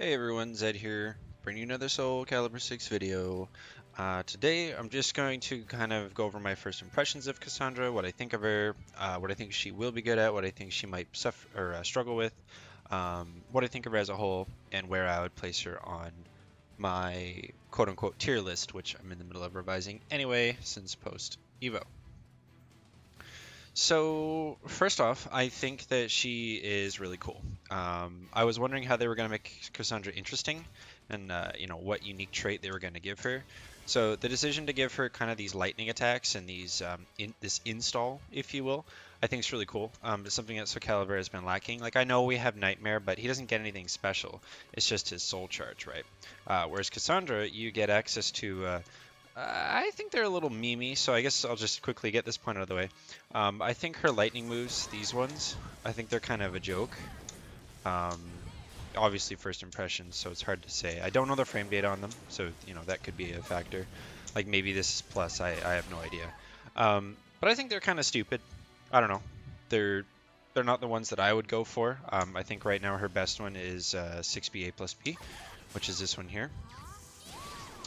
Hey everyone, Zedd here, bringing you another Soul Calibur 6 video. Today I'm just going to kind of go over my first impressions of Cassandra, what I think of her, what I think she will be good at, what I think she might suffer or struggle with, what I think of her as a whole, and where I would place her on my quote-unquote tier list, which I'm in the middle of revising anyway since post Evo. So first off, I think that she is really cool. I was wondering how they were going to make Cassandra interesting, and what unique trait they were going to give her. So the decision to give her kind of these lightning attacks and these this install, if you will, I think is really cool. It's something that Soul Calibur has been lacking. Like I know we have Nightmare, but he doesn't get anything special. It's just his soul charge, right? Whereas Cassandra, you get access to I think they're a little memey, so I guess I'll just quickly get this point out of the way. I think her lightning moves, these ones, I think they're kind of a joke. Um, Obviously first impressions, so it's hard to say. I don't know the frame data on them, so that could be a factor. Like maybe this is plus, I have no idea. But I think they're kind of stupid. I don't know. They're not the ones that I would go for. I think right now her best one is 6BA plus B, which is this one here.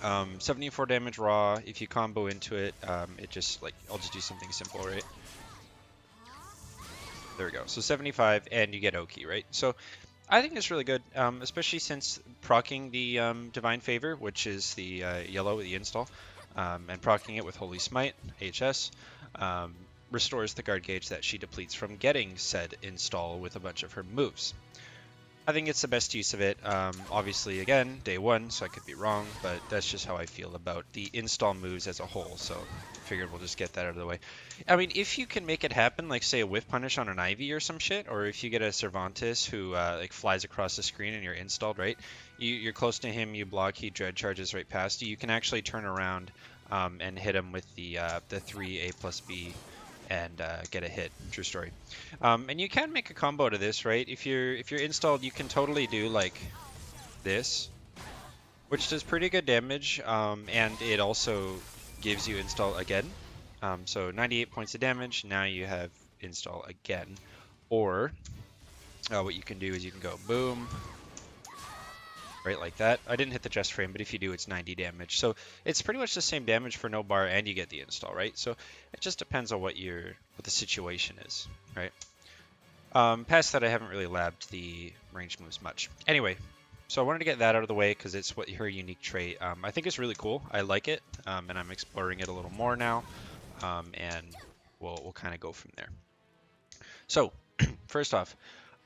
74 damage raw. If you combo into it, it just I'll just do something simple, right? There we go. So 75, and you get Oki, right? So I think it's really good, especially since proccing the Divine Favor, which is the yellow, the install, and proccing it with Holy Smite, HS, restores the guard gauge that she depletes from getting said install with a bunch of her moves. I think it's the best use of it. Obviously, again, day one, so I could be wrong, but that's just how I feel about the install moves as a whole. So I figured we'll just get that out of the way. I mean, if you can make it happen, like say a whiff punish on an Ivy or some shit, or if you get a Cervantes who flies across the screen and you're installed, right? You're close to him, you block, he dread charges right past you. You can actually turn around and hit him with the 3A plus B and get a hit. True story. And you can make a combo to this, right? If you're installed, you can totally do like this, which does pretty good damage, and it also gives you install again. So 98 points of damage. Now you have install again. Or what you can do is you can go boom, right like that. I didn't hit the chest frame, but if you do, it's 90 damage. So it's pretty much the same damage for no bar, and you get the install, right? So it just depends on what the situation is, right? Past that, I haven't really labbed the range moves much. Anyway, so I wanted to get that out of the way because it's her unique trait. I think it's really cool. I like it, and I'm exploring it a little more now, and we'll kind of go from there. So first off,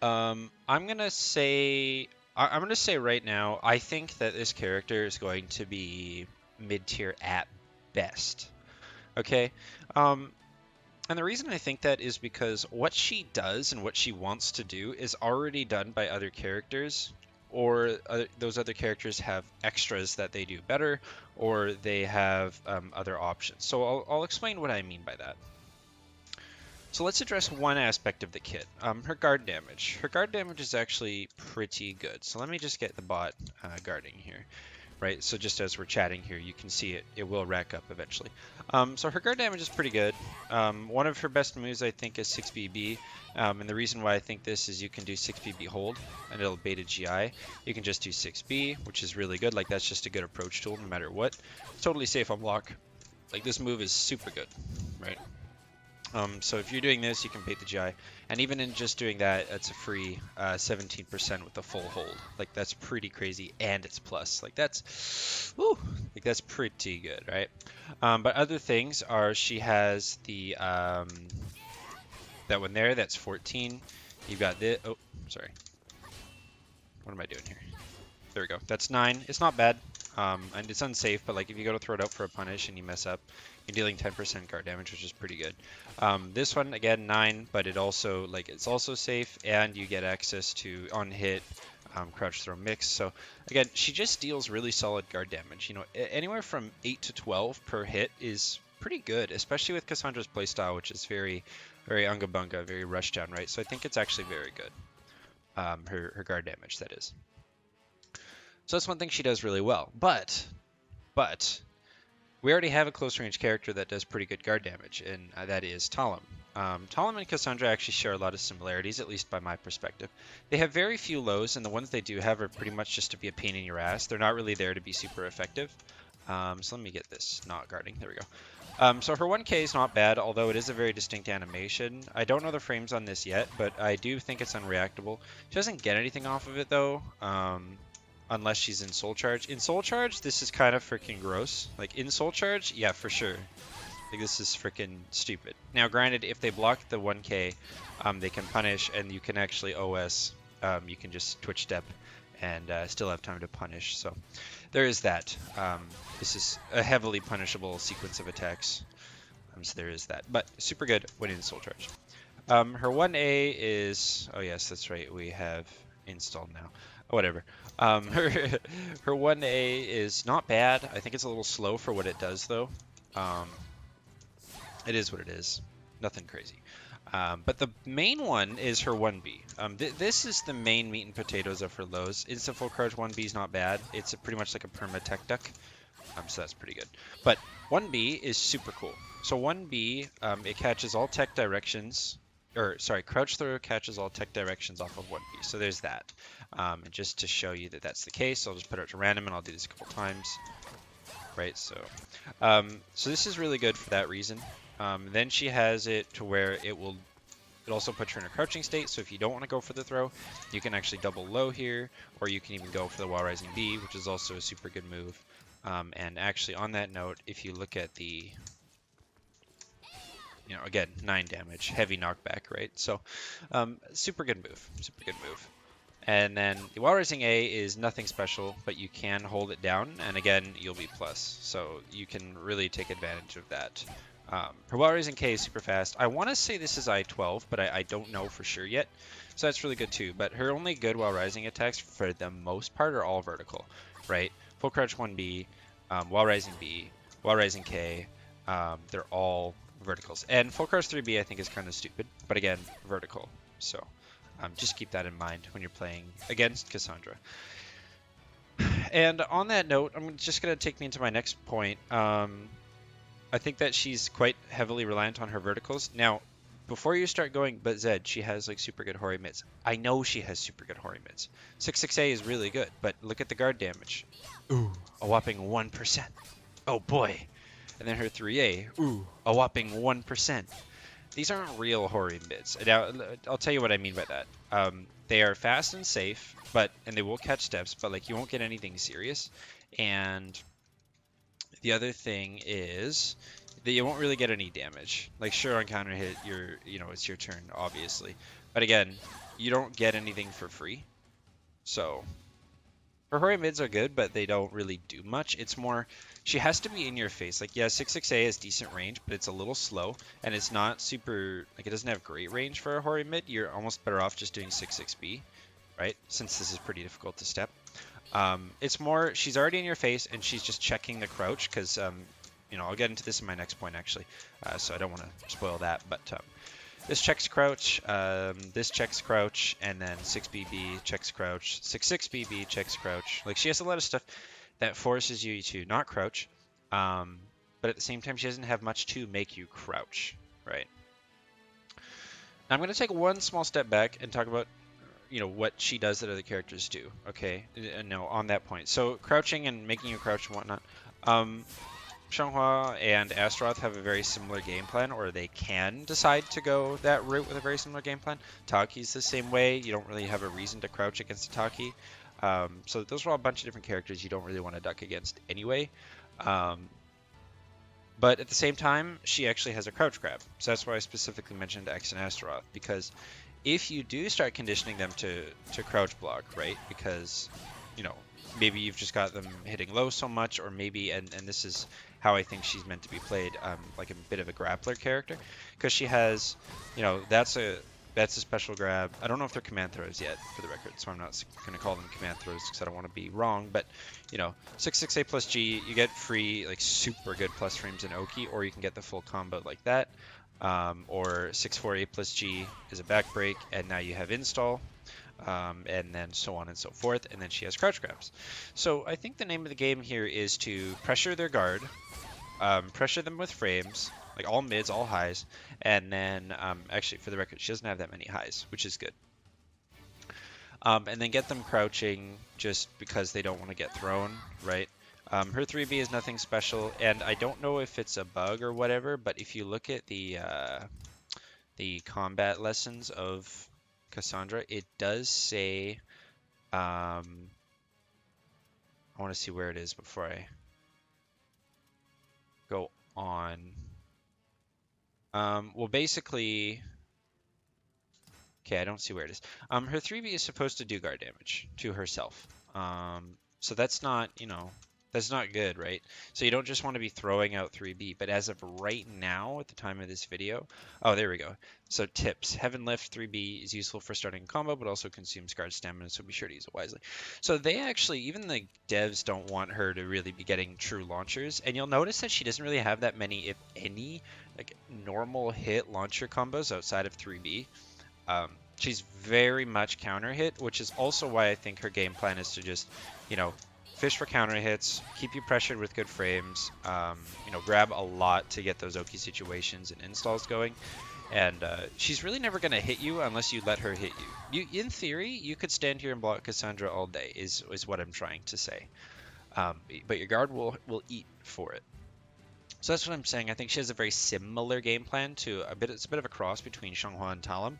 I'm gonna say right now, I think that this character is going to be mid-tier at best. Okay. And the reason I think that is because what she does and what she wants to do is already done by other characters, or those other characters have extras that they do better, or they have other options. So I'll explain what I mean by that. So let's address one aspect of the kit, her guard damage. Her guard damage is actually pretty good. So let me just get the bot guarding here. Right, so just as we're chatting here, you can see it will rack up eventually. So her guard damage is pretty good. One of her best moves, I think, is 6BB. And the reason why I think this is you can do 6BB hold, and it'll bait a GI. You can just do 6B, which is really good. Like, that's just a good approach tool no matter what. It's totally safe on block. Like, this move is super good, right? So if you're doing this, you can bait the GI. And even in just doing that, it's a free 17% with the full hold. Like, that's pretty crazy, and it's plus. Like, that's pretty good, right? But other things are she has the, that one there, that's 14. You've got this, oh, sorry. What am I doing here? There we go. That's 9. It's not bad. And it's unsafe, but like if you go to throw it out for a punish and you mess up, you're dealing 10% guard damage, which is pretty good. This one, again, 9, but it's also safe, and you get access to, on hit, crouch throw mix. So again, she just deals really solid guard damage. Anywhere from 8 to 12 per hit is pretty good, especially with Cassandra's playstyle, which is very, very unga bunga, very rushdown, right? So I think it's actually very good. Her guard damage, that is. So that's one thing she does really well. But we already have a close range character that does pretty good guard damage, and that is Talim. Talon and Cassandra actually share a lot of similarities, at least by my perspective. They have very few lows, and the ones they do have are pretty much just to be a pain in your ass. They're not really there to be super effective. So let me get this not guarding. There we go. So her 1K is not bad, although it is a very distinct animation. I don't know the frames on this yet, but I do think it's unreactable. She doesn't get anything off of it though, unless she's in Soul Charge. In Soul Charge, this is kind of freaking gross. Like in Soul Charge, yeah, for sure. Like this is freaking stupid. Now, granted, if they block the 1K, they can punish, and you can actually OS. You can just Twitch step and still have time to punish. So there is that. This is a heavily punishable sequence of attacks. So there is that. But super good when in Soul Charge. Her 1A is... Oh yes, that's right. We have installed now. Oh, whatever. Her 1A is not bad. I think it's a little slow for what it does, though. It is what it is. Nothing crazy. But the main one is her 1B. This is the main meat and potatoes of her lows. Instant full crouch 1B is not bad. It's pretty much like a perma tech duck. So that's pretty good. But 1B is super cool. So 1B, it catches all tech directions. Or, sorry, crouch throw catches all tech directions off of 1B. So there's that. And just to show you that that's the case, I'll just put it to random and I'll do this a couple times. Right, so this is really good for that reason. Then she has it to where it also puts her in a crouching state, so if you don't want to go for the throw, you can actually double low here, or you can even go for the wall rising B, which is also a super good move. And actually on that note, if you look at the, again, 9 damage, heavy knockback, right? So super good move, super good move. And then the wall rising A is nothing special, but you can hold it down, and again, you'll be plus. So you can really take advantage of that. Her wall rising K is super fast. I want to say this is I-12, but I don't know for sure yet. So that's really good too. But her only good wall rising attacks, for the most part, are all vertical, right? Full crouch 1B, wall rising B, wall rising K, they're all verticals. And full crouch 3B I think is kind of stupid, but again, vertical. So just keep that in mind when you're playing against Cassandra. And on that note, I'm just going to take me into my next point. I think that she's quite heavily reliant on her verticals. Now, before you start going, but Zedd, she has like super good Hori mids. I know she has super good Hori mids. 6-6A is really good, but look at the guard damage. Ooh, a whopping 1%. Oh boy. And then her 3A, ooh, a whopping 1%. These aren't real Hori mids. Now, I'll tell you what I mean by that. They are fast and safe, and they will catch steps, but like you won't get anything serious. And the other thing is that you won't really get any damage. Like sure, on counter hit, it's your turn, obviously. But again, you don't get anything for free. So her Hori mids are good, but they don't really do much. It's more, she has to be in your face. Like, yeah, 6-6A has decent range, but it's a little slow, and it's not super, like, it doesn't have great range for a Hori mid. You're almost better off just doing 6-6B, right? Since this is pretty difficult to step. It's more, she's already in your face, and she's just checking the crouch, because, I'll get into this in my next point, actually, so I don't want to spoil that, but this checks crouch, this checks crouch, and then 6BB checks crouch, 6-6BB checks crouch. Like, she has a lot of stuff that forces you to not crouch, but at the same time, she doesn't have much to make you crouch, right? Now, I'm going to take one small step back and talk about, what she does that other characters do, okay? No, on that point. So, crouching and making you crouch and whatnot. Xianghua and Astaroth have a very similar game plan, or they can decide to go that route with a very similar game plan. Taki's the same way. You don't really have a reason to crouch against a Taki. So those are all a bunch of different characters you don't really want to duck against anyway. But at the same time, she actually has a crouch grab. So that's why I specifically mentioned X and Astaroth, because if you do start conditioning them to crouch block, right? Because, maybe you've just got them hitting low so much, or maybe, and this is how I think she's meant to be played, like a bit of a grappler character, because she has, that's a special grab. I don't know if they're command throws yet, for the record, so I'm not going to call them command throws because I don't want to be wrong, but, 6-6A plus G, you get free, like, super good plus frames in Oki, or you can get the full combo like that, or 6-4A plus G is a back break, and now you have install, and then so on and so forth, and then she has crouch grabs. So I think the name of the game here is to pressure their guard, pressure them with frames, like all mids, all highs, and then actually for the record, she doesn't have that many highs, which is good. And then get them crouching just because they don't want to get thrown, right? Her 3B is nothing special, and I don't know if it's a bug or whatever, but if you look at the combat lessons of Cassandra, it does say, I want to see where it is before I go on. Well, basically, okay, I don't see where it is. Her 3B is supposed to do guard damage to herself. So that's not, that's not good, right? So you don't just want to be throwing out 3B, but as of right now, at the time of this video, oh, there we go. So tips, Heaven Lift 3B is useful for starting a combo, but also consumes guard stamina, so be sure to use it wisely. So they actually, even the devs don't want her to really be getting true launchers, and you'll notice that she doesn't really have that many, if any, like normal hit launcher combos outside of 3B. She's very much counter hit, which is also why I think her game plan is to just, fish for counter hits, keep you pressured with good frames, grab a lot to get those Oki situations and installs going. And she's really never going to hit you unless you let her hit you. In theory, you could stand here and block Cassandra all day, is what I'm trying to say. But your guard will eat for it. So that's what I'm saying. I think she has a very similar game plan to it's a bit of a cross between Xianghua and Talim.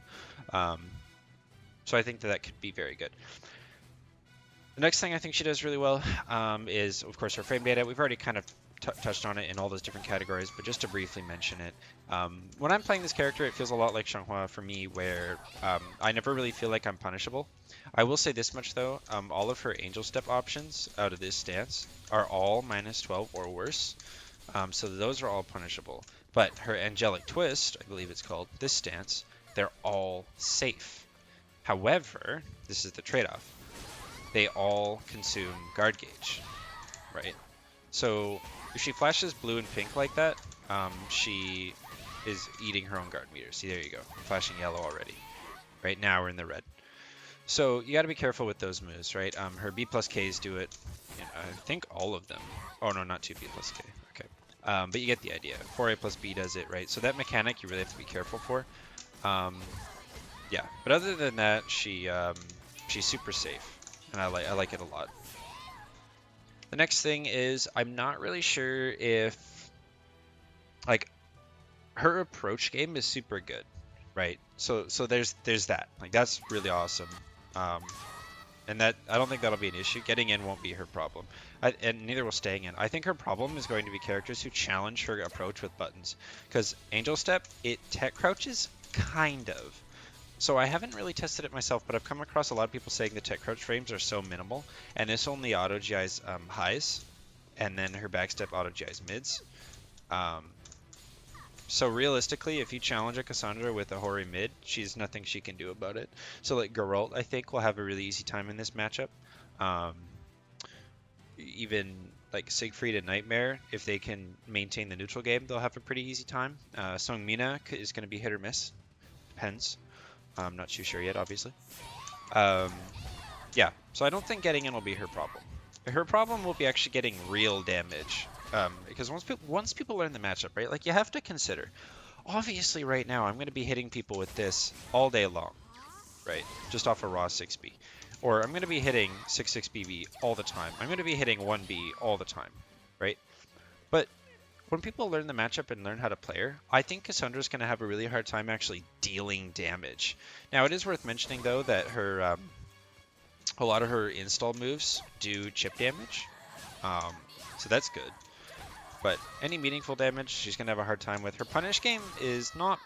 So I think that could be very good. The next thing I think she does really well is, of course, her frame data. We've already kind of touched on it in all those different categories, but just to briefly mention it. When I'm playing this character, it feels a lot like Xianghua for me, where I never really feel like I'm punishable. I will say this much, though. All of her Angel Step options out of this stance are all -12 or worse. So those are all punishable. But her Angelic Twist, I believe it's called, this stance, they're all safe. However, this is the trade-off. They all consume guard gauge, right? So if she flashes blue and pink like that, she is eating her own guard meter. See, there you go. Flashing yellow already. Right now we're in the red. So you got to be careful with those moves, right? Her B plus Ks do it. I think all of them. Oh no, not 2 B plus K. Okay. But you get the idea. 4A plus B does it, right? So that mechanic you really have to be careful for. Yeah, but other than that, she's super safe, and I like it a lot. The next thing is I'm not really sure if like her approach game is super good, right? So there's that. Like that's really awesome. And that I don't think that'll be an issue. Getting in won't be her problem, and neither will staying in. I think her problem is going to be characters who challenge her approach with buttons, because Angel Step, it tech crouches, kind of. So I haven't really tested it myself, but I've come across a lot of people saying the tech crouch frames are so minimal, and this only auto GIs highs, and then her backstep auto GIs mids. So realistically, if you challenge a Cassandra with a Hori mid, she's nothing she can do about it. So like Geralt, I think, will have a really easy time in this matchup. Even like Siegfried and Nightmare, if they can maintain the neutral game, they'll have a pretty easy time. Song Mina is going to be hit or miss. Depends. I'm not too sure yet, obviously. Yeah, so I don't think getting in will be her problem. Her problem will be actually getting real damage. Because once people learn the matchup, right? Like you have to consider. Obviously, right now I'm going to be hitting people with this all day long, right? Just off a raw 6B, or I'm going to be hitting 6-6BB all the time. I'm going to be hitting 1B all the time, right? But when people learn the matchup and learn how to play her, I think Cassandra's going to have a really hard time actually dealing damage. Now, it is worth mentioning though that her a lot of her install moves do chip damage, so that's good. But any meaningful damage, she's going to have a hard time with. Her punish game is not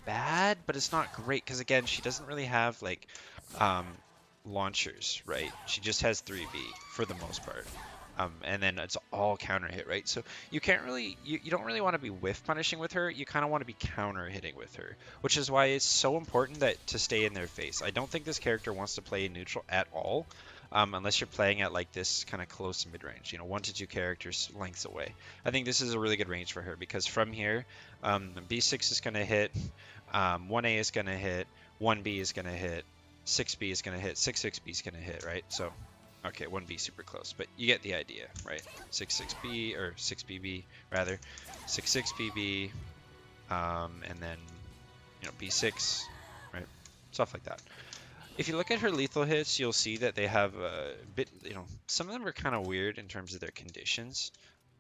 bad, but it's not great because, again, she doesn't really have, like, launchers, right? She just has 3B for the most part. And then it's all counter hit, right? So you can't really, you don't really want to be whiff punishing with her. You kind of want to be counter hitting with her, which is why it's so important that to stay in their face. I don't think this character wants to play neutral at all. Unless you're playing at like this kind of close mid-range, 1 to 2 characters lengths away. I think this is a really good range for her because from here, B6 is going to hit, 1A is going to hit, 1B is going to hit, 6B is going to hit, 6-6B is going to hit, right? So, okay, 1B super close, but you get the idea, right? 6-6B, or 6BB rather, 6-6BB, and then B6, right? Stuff like that. If you look at her lethal hits, you'll see that they have a bit, some of them are kind of weird in terms of their conditions.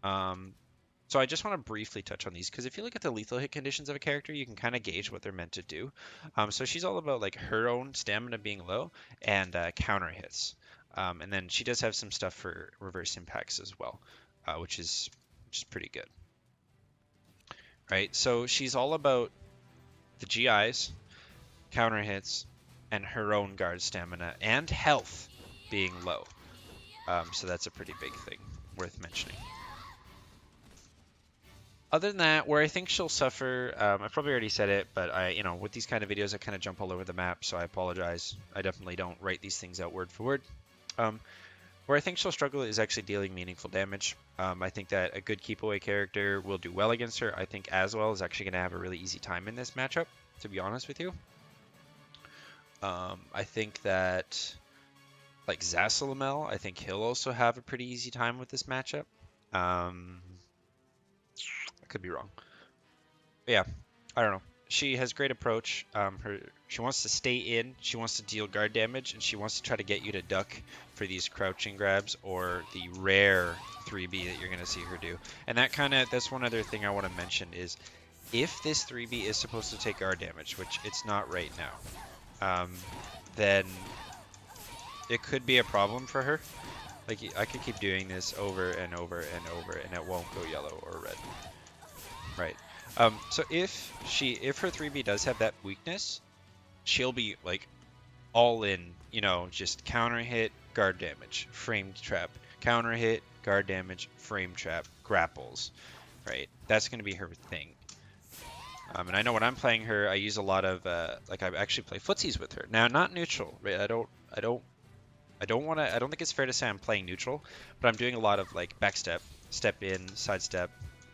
Um, so I just want to briefly touch on these because if you look at the lethal hit conditions of a character, you can kind of gauge what they're meant to do. So she's all about like her own stamina being low and counter hits. And then she does have some stuff for reverse impacts as well, which is pretty good, right? So she's all about the GIs, counter hits, and her own guard stamina and health being low. So that's a pretty big thing worth mentioning. Other than that, where I think she'll suffer, I probably already said it, but with these kind of videos, I kind of jump all over the map, so I apologize. I definitely don't write these things out word for word. Where I think she'll struggle is actually dealing meaningful damage. I think that a good keep away character will do well against her. I think Aswell is actually going to have a really easy time in this matchup, to be honest with you. I think that, like Zasalamel, I think he'll also have a pretty easy time with this matchup. I could be wrong. But yeah, I don't know. She has great approach. She wants to stay in. She wants to deal guard damage, and she wants to try to get you to duck for these crouching grabs or the rare 3B that you're gonna see her do. And that's one other thing I want to mention is if this 3B is supposed to take guard damage, which it's not right now, then it could be a problem for her. Like I could keep doing this over and over and over, and it won't go yellow or red. Right. So if her 3B does have that weakness, she'll be like all in, just counter hit, guard damage, frame trap, counter hit, guard damage, frame trap, grapples, right? That's going to be her thing. And I know when I'm playing her, I use a lot of I actually play footsies with her. Now, not neutral, right? I don't think it's fair to say I'm playing neutral, but I'm doing a lot of like backstep, step in, sidestep,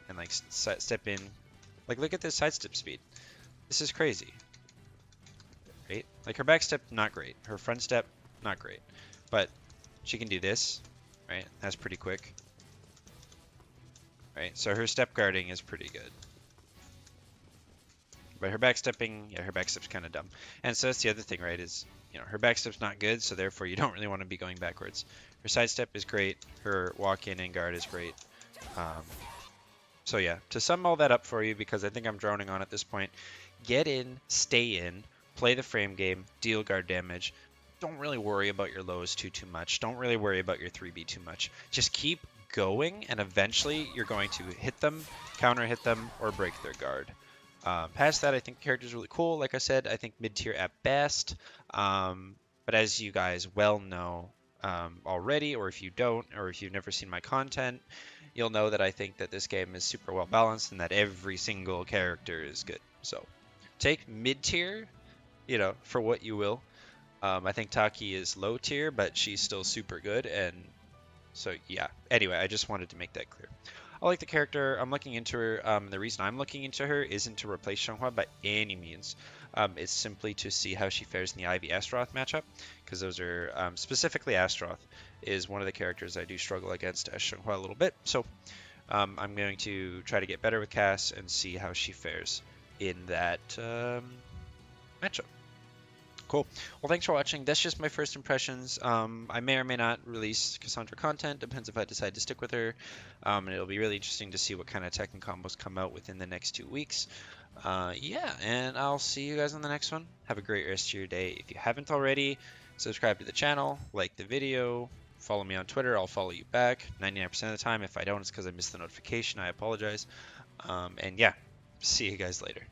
and like step in. Like, look at this sidestep speed. This is crazy, right? Like, her back step, not great. Her front step, not great. But she can do this, right? That's pretty quick, right? So her step guarding is pretty good. But her backstepping, yeah, her backstep's kind of dumb. And so that's the other thing, right, is, her backstep's not good, so therefore you don't really want to be going backwards. Her sidestep is great. Her walk-in and guard is great. So yeah, to sum all that up for you, because I think I'm droning on at this point, get in, stay in, play the frame game, deal guard damage. Don't really worry about your lows too much. Don't really worry about your 3B too much. Just keep going, and eventually you're going to hit them, counter hit them, or break their guard. Past that, I think the character's really cool. Like I said, I think mid-tier at best. But as you guys well know already, or if you don't, or if you've never seen my content, you'll know that I think that this game is super well balanced and that every single character is good. So take mid-tier, for what you will. I think Taki is low tier, but she's still super good. And so, yeah. Anyway, I just wanted to make that clear. I like the character. I'm looking into her. The reason I'm looking into her isn't to replace Xianghua by any means. It's simply to see how she fares in the Ivy Astaroth matchup, because those are specifically Astaroth is one of the characters I do struggle against as Xianghua a little bit. So I'm going to try to get better with Cass and see how she fares in that matchup. Cool. Well, thanks for watching. That's just my first impressions. I may or may not release Cassandra content. Depends if I decide to stick with her. And it'll be really interesting to see what kind of tech and combos come out within the next 2 weeks. Yeah, and I'll see you guys on the next one. Have a great rest of your day. If you haven't already, subscribe to the channel, like the video, follow me on Twitter. I'll follow you back 99% of the time. If I don't, it's because I missed the notification. I apologize. And yeah, see you guys later.